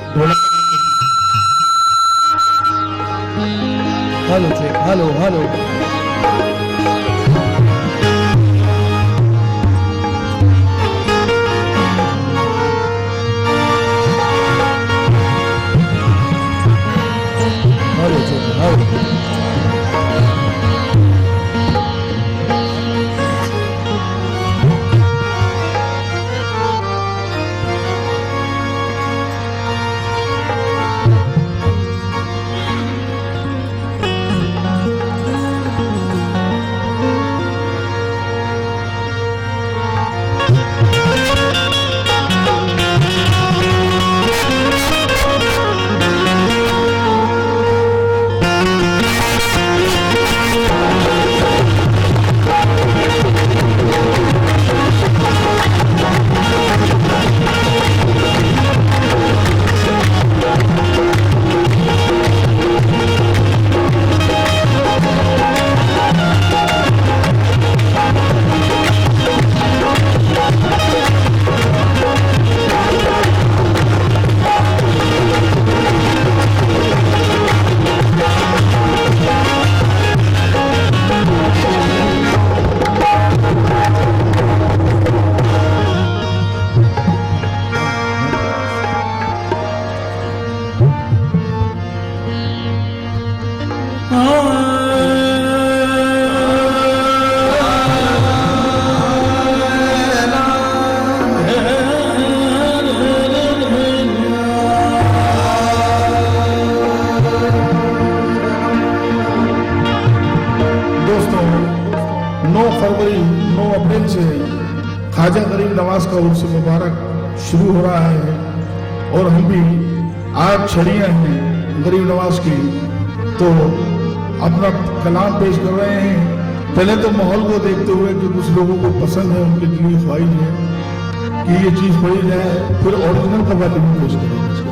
Hello check, hello hello. Hello check, hello. फरवरी 9 अप्रैल से ख्वाजा गरीब नवाज का उर्स मुबारक शुरू हो रहा है और हम भी आज छड़ियाँ हैं गरीब नवाज की, तो अपना कलाम पेश कर रहे हैं। पहले तो माहौल को देखते हुए कि कुछ लोगों को पसंद है, उनके लिए ख्वाहिश है कि ये चीज़ पढ़ी जाए, फिर ओरिजिनल कवाली में पेश करेंगे इसको।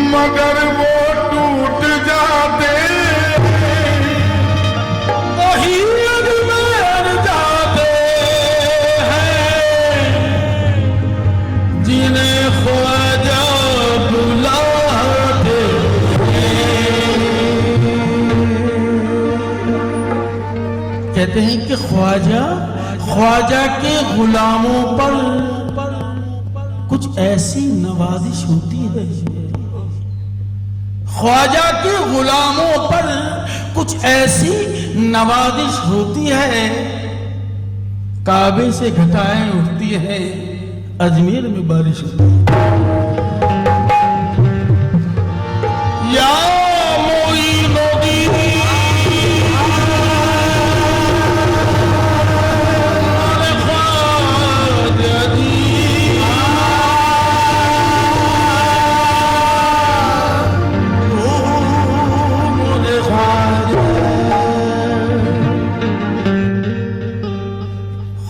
मगर वो टूट जाते वही अजमेर जाते हैं जिन्हें ख्वाजा बुलाते हैं। कहते हैं कि ख्वाजा के गुलामों पर कुछ ऐसी नवाजिश होती है, ख्वाजा के गुलामों पर कुछ ऐसी नवाजिश होती है, काबे से घटाएं उठती है, अजमेर में बारिश होती है। या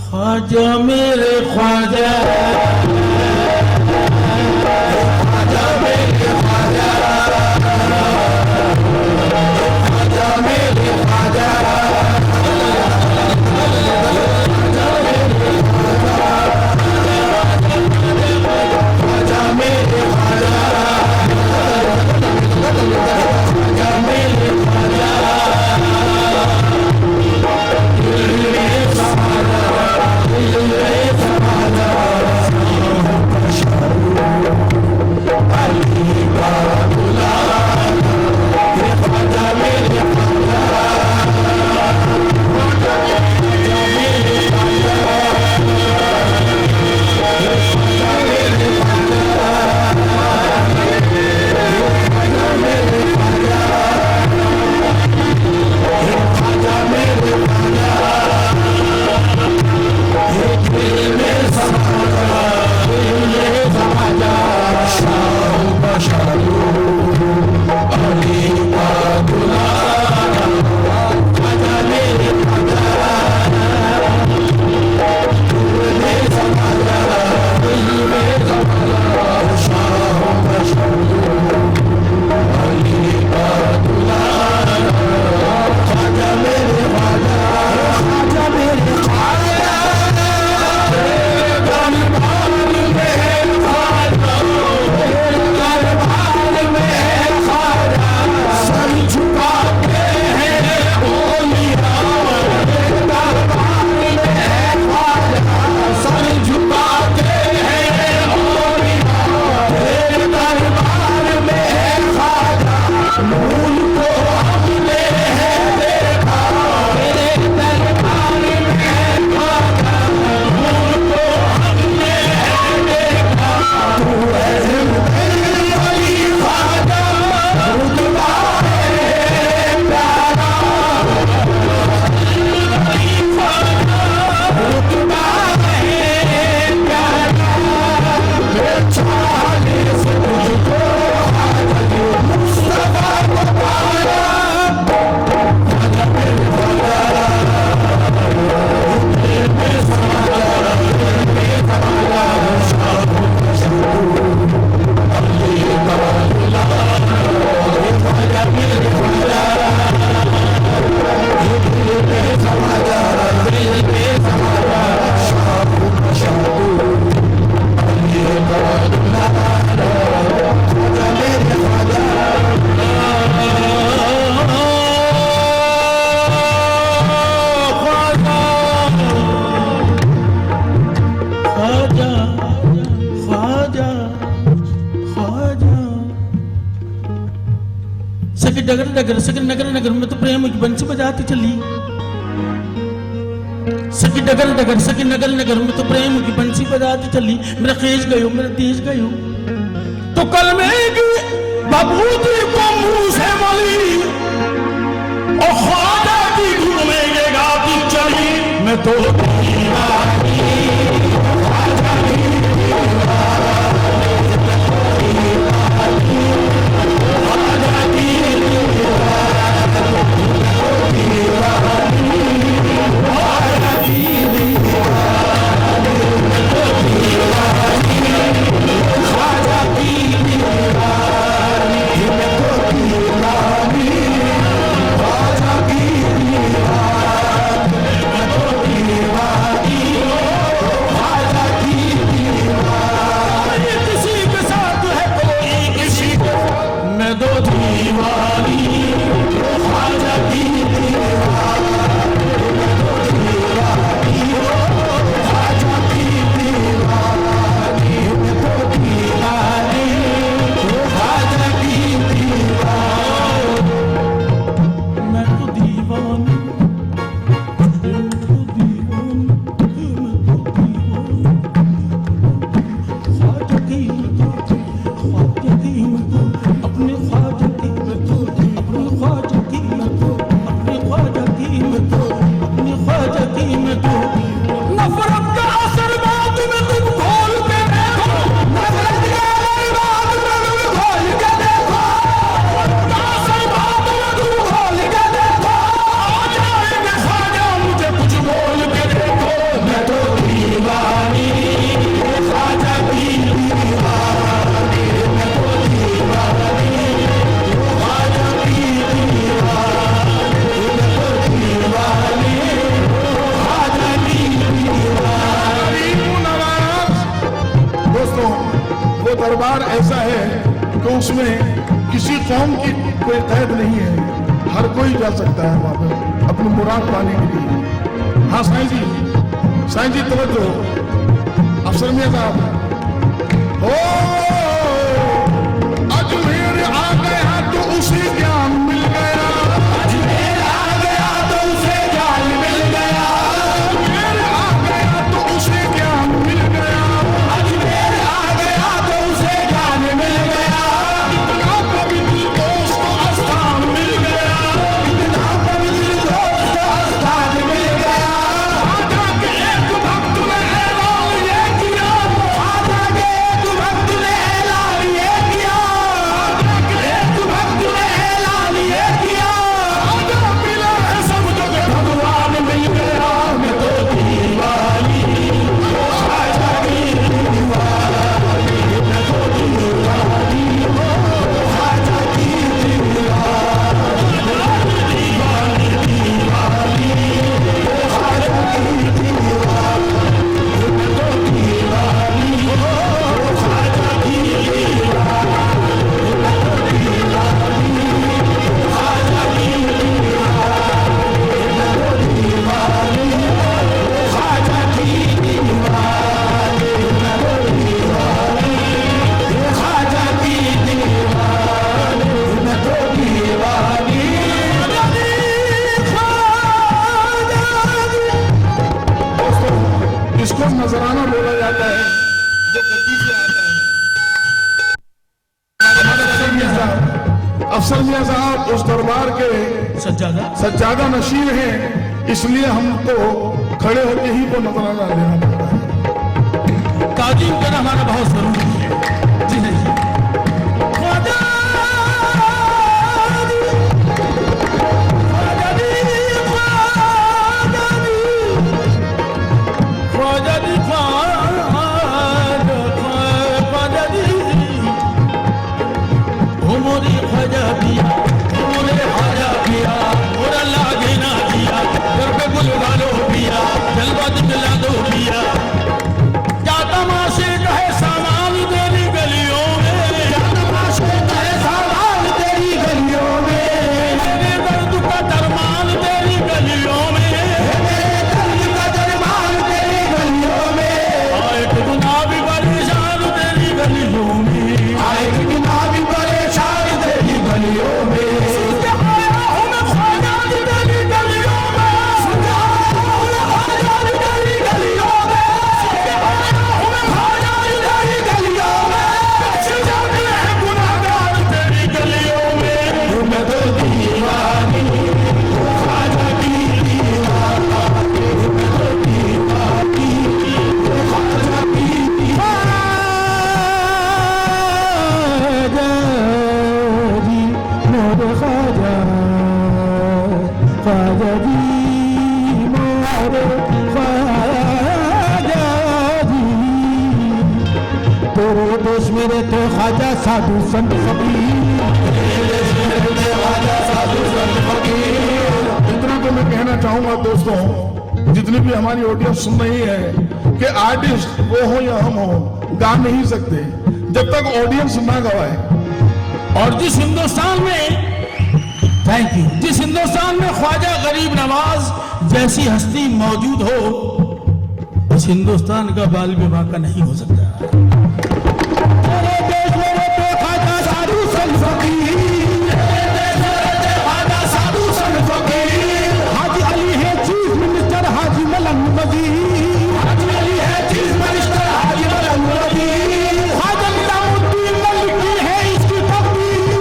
ख्वाजा मेरे ख्वाजा, ख्वाजा मेरे ख्वाजा, सखी डगर डगर सखी नगर नगर में तो प्रेम की बंसी बजाती चली। सखी डगर डगर सखी नगर नगर में तो प्रेम की बंसी बजाती चली। मेरा खींच गयो मेरा तीज गयो तो कल में बबूती को मुंह से बोली और ख्वाजा की धुन में ये गाती चली। मैं तो दरबार ऐसा है कि उसमें किसी कौम की कोई कैद नहीं है, हर कोई जा सकता है वहां पर अपनी मुराद पाने के लिए। हाँ साईं जी तवज्जो, अफसर मियां साहब ओ अजमेर आ गया तो उसे ज्ञान मिल गया, अजमेर आ गया तो उसे ज्ञान मिल गया, अजमेर आ गया तो उसे ज्ञान मिल गया, अजमेर आ गया तो उसे ज्ञान मिल गया। कितना पवित्र दोस्त आस्थान मिल गया, कितना पवित्र दोस्त आस्थान मिल गया। आजा के एक भक्त ने ऐलान ये किया, आजा के एक भक्त ने ऐलान ये किया, आजा के एक भक्त ने ऐलान ये किया। आजा मिला है सब जगह भगवान मिल गया, मैं तो दीवानी आजा की दीवानी, मैं तो दीवानी आजा की दीवानी, दीवानी दीवानी आजा की दीवानी, मैं तो दीवानी आजा की दीवानी, मैं तो दीवानी आजा की दीवानी, मैं तो दीवानी आजा की दीवानी, मैं तो दीवानी आजा की दीवानी, मैं तो दीवानी। दोस्तों, इसको नजराना बोला जाता है जो गद्दी से आता है। अफसर मियां साहब उस दरबार के सज्जादा नशीर हैं, इसलिए हमको खड़े होके ही को नजराना लेना पड़ता है। ताजीम करना हमारा बहुत जरूरी है। जी नहीं ख्वाजा आए कितना भी परेशान तेरी गलियों में। ख्वाजा जी मोरे ख्वाजा जी, तेरे देश में रहते ख्वाजा साधु संत फकीर, इतना तो मैं कहना चाहूंगा दोस्तों, जितनी भी हमारी ऑडियंस सुन रही है, कि आर्टिस्ट वो हो या हम हो, गा नहीं सकते जब तक ऑडियंस ना गवाए। और जिस हिंदुस्तान में, थैंक यू, जिस हिंदुस्तान में ख्वाजा गरीब नवाज जैसी हस्ती मौजूद हो, उस हिंदुस्तान का बाल विवाह का नहीं हो सकता। तेरे देश में रहते ख्वाजा साधु संत फकीर, हाजी अली है चीफ मिनिस्टर, हाजी मलंग वजीर, हाजी अली है चीफ मिनिस्टर, हाजी मलंग वजीर, ख्वाजा निजामुद्दीन ने लिखी है इसकी तकदीर,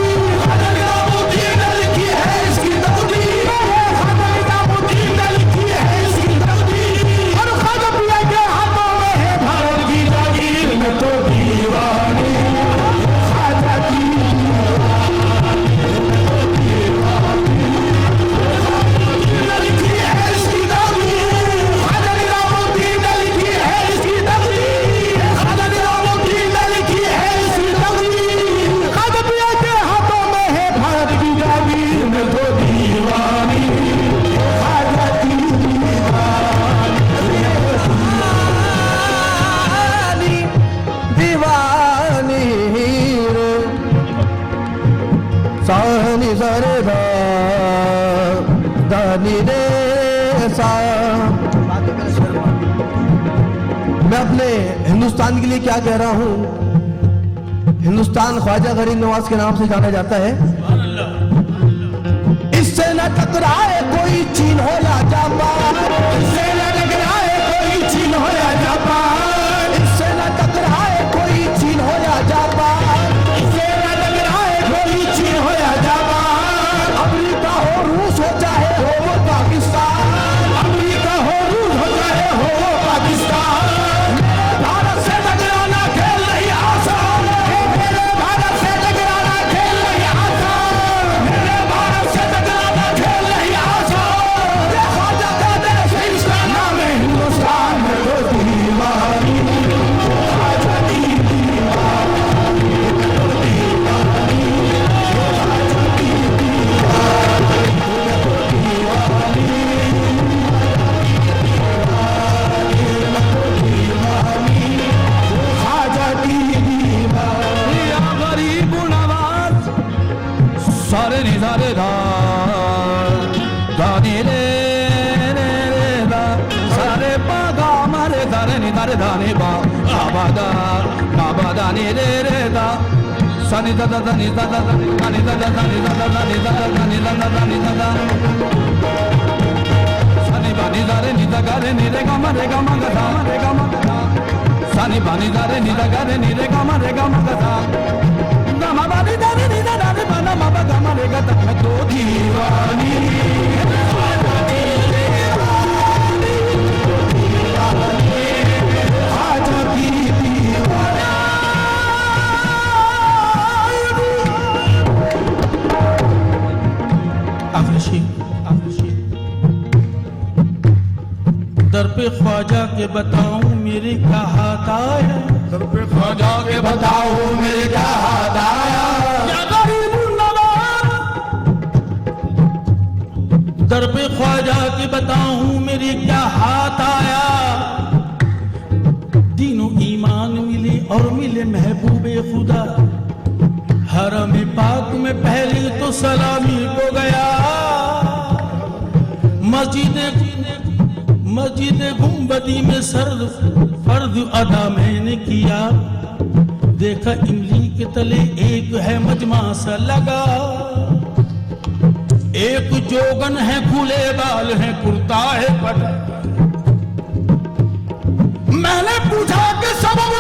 ख्वाजा निजामुद्दीन ने लिखी है इसकी तकदीर, ख्वाजा निजामुद्दीन ने लिखी है इसकी तकदीर, और ख्वाजा पिया के हाथों में है भारत की जागीर, मैं तो दीवानी ख्वाजा की सानी सरे दानी रे सा। मैं अपने हिंदुस्तान के लिए क्या कह रहा हूं, हिंदुस्तान ख्वाजा गरीब नवाज के नाम से जाना जाता है। इससे न टकराए कोई चीन हो या जापान, इससे न टकराए कोई चीन हो या जापान, इससे न टकराए कोई चीन हो या जापान, इससे न टकराए कोई चीन हो या जापान। अमेरिका हो रूस हो चाहे हो वो पाकिस्तान, अमेरिका हो रूस हो चाहे हो वो पाकिस्तान, भारत से टकराना खेल नहीं आसान, मेरे भारत से टकराना खेल नहीं आसान, मेरे भारत से टकराना खेल नहीं आसान। ये ख्वाजा का देश है, इसका नाम है हिंदुस्तान, में तो दीवानी ख्वाजा की दीवानी, ख्वाजा की दीवानी। या गरीब नवाज सारे निजारे दानी रे रे रे दा, सारे पागा मारे दारे निदारे दाने बा आबादा आबादा नी रे रे दा, सनी दा दा नी दा दा नी दा दा नी दा दा नी दा दा नी दा दा नी दा दा नी दा दा, सनी बानी दारे नी दा गा रे नी रे गा मा रे गा मा गा धा मा रे गा मा गा धा, सनी बानी दारे नी दा गा रे नी रे गा मा रे गा मा गा धा, गा मा बानी दारे नी दा दा रे बा ना मा बा गा मा रे गा धा, मैं तो दीवानी ख्वाजा की दीवानी। दर पे ख्वाजा के बताऊं मेरे क्या हाथ आया, दर पे ख्वाजा के बताओ मेरे क्या हाथ आया, या गरीब नवाज। दर पे ख्वाजा के बताऊं मेरे क्या हाथ आया, दीनों ईमान मिले और मिले महबूबे खुदा, हरम पाक में पहले तो सलामी को गया, मस्जिद गुंबदी में फर्द अदा मैंने किया, देखा इमली के तले एक है मजमा सा लगा, एक जोगन है खुले बाल है कुर्ता है पट, मैंने पूछा कि सबब